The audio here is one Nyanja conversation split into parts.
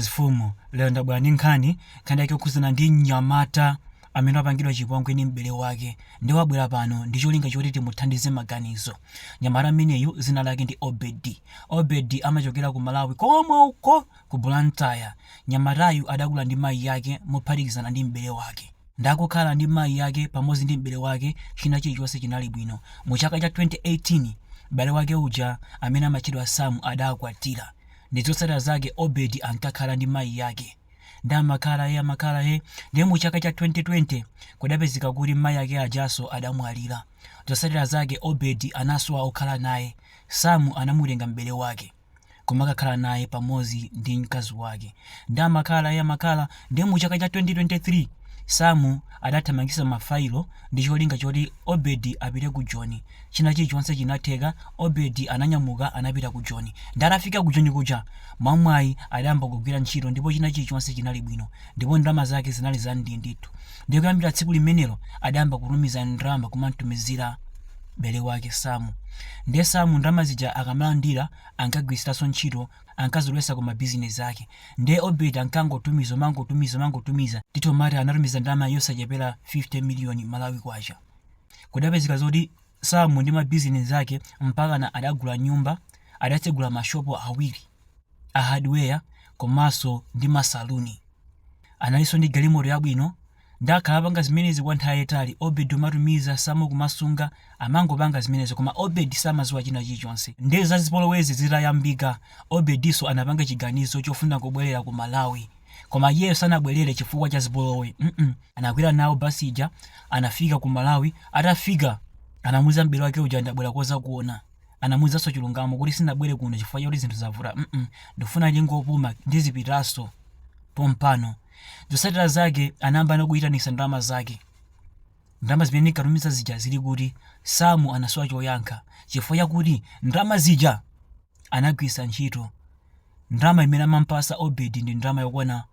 Azifumu lero ndabwera ndi nkhani yake yokhuzana ndi mnyamata amene apangidwa chipongwe ndi m'bale wake ndi wabwera pano ndi cholinga choti timuthandize maganizo. Mnyamata ameneyu zina lake ndi Obedi amachokera ku Malawi komwe uko ku Blantyre. Mnyamatayu adakula ndi mayi yake mophatikizana ndi m'bale wake. Ndakukhala ndi mayi yake pamodzi ndi m'bale wake china chilichonse chinali bwino. Mu chaka cha 2018 m'bale wake uja amene amatchedwa Sam adakwatira. Ndi zotsatira zake Obedi ankakhala ndi mayi yake. Amakhala ndi mu chaka cha 2020 kudapezeka kuti mayi yake ajaso adamwalira. Zotsatira zake Obedi anasowa okhala naye. Samu anamutenga m'bale wake kumakakhala naye pamodzi ndi mkazi wake. Amakhala ndi mu chaka cha 2023 Samu adathamangisa mafailo ndi cholinga choti Obedi apite ku Joni. China chilichonse chinatheka, Obedi ananyamuka anapita ku Joni. Ndarafika ku Joni kuja mwamwayi adayamba kugwira ntchito ndipo china chilichonse chinali bwino ndipo ndalama zake zinali za ndithu. Ndipo kuyambira tsiku limenelo adayamba kutumiza ndalama kumamtumizira m'bale wake Samu. Ndiye Samu ndalama zija akamalandira ankagwiritsanso ntchito ankazolowetsa ku mabizinesi ake. Ndiye Obedi mangotumiza titomati anatumiza ndalama yosachepera 50 miliyoni Malawi kwacha. Kudapezeka zoti Samu ndi mabizinesi ake mpakana adagula nyumba, adatsegula mashopo awiri a hardware komanso ndi masaluni. Analinso ndi galimoto yabwino. Ndakhala apanga zimenezi kwa nthawi yayitali. Obedi umatumiza Samu kumasunga amangopanga zimenezi koma Obedi samadziwa china chilichonse. Ndiye za zipolowezi zitayambika Obediso anapanga chiganizo chofuna kubwerera ku Malawi. Koma iyeyo sanabwerere chifukwa cha zipolowe. Anakwera nawo basi ija anafika ku Malawi. Atafika anamuwuza m'bale wake uja ndabwera koza kuona. Anamuwuzanso chilungamo kuti sinabwere kuno chifukwa choti zinthu zavuta. Ndifuna ndingopuma ndizipitaso pompano. Zotsatira zake anayamba nokuyitanisa ndalama zake. Ndalama zimene nkatumiza zija zili kuti Samu anasowa choyankha chifukwa chakuti ndalama zija anagwiritsa ntchito. Ndalama imene amampasa Obedi ndi ndalama yokwana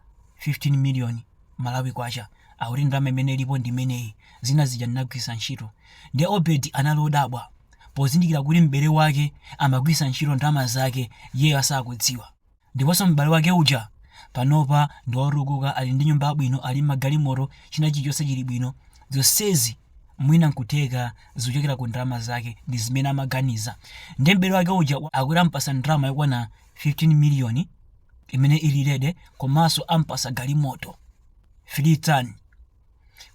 15 miliyoni Malawi kwacha. Akuti ndalama imene ilipo ndi imeneyi, zina zija ndinagwiritsa ntchito. Ndiye Obedi analodabwa pozindikira kuti m'bale wake amagwiritsa ntchito ndalama zake iyeyo asakudziwa. Ndiponso m'bale wake uja panopa ndi wotukuka, ali ndi nyumba yabwino, ali magalimoto, china chilichonse chili bwino. Zonsezi mwina nkuteka zochokera ku ndalama zake ndi zimene amaganiza. Ndiye m'bale wake uja akuti ampasa ndalama yokwana 15 miliyoni imene ili lede, komanso ampasa galimoto free turn,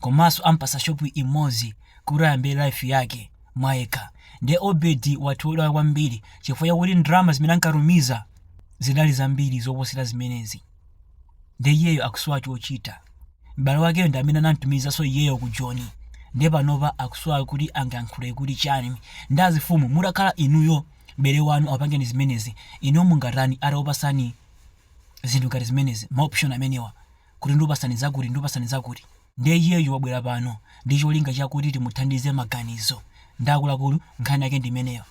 komanso ampasa shopu imodzi kuti ayambe life yake mwayekha. Ndiye Obedi wathodwa kwambiri chifukwa chakuti ndalama zimene ankatumiza zinali zambiri zoposera zimenezi. Ndiye iyeyo akusowa chochita. M'bale wakeyo ndi amene anamtumizanso iyeyo ku Joni. Ndiye panopa akusowa kuti angayankhule kuti chani. Ndi azifumu mutakhala inuyo m'bale wanu apangeni zimenezi, inuyo mungatani atawapasani zinthu ngati zimenezi, maoption amenewa kuti ndikupasani zakuti. Ndiye iyeyo wabwera pano ndi cholinga chakuti timuthandize maganizo. Ndakuluakulu nkhani yake ndi imeneyo.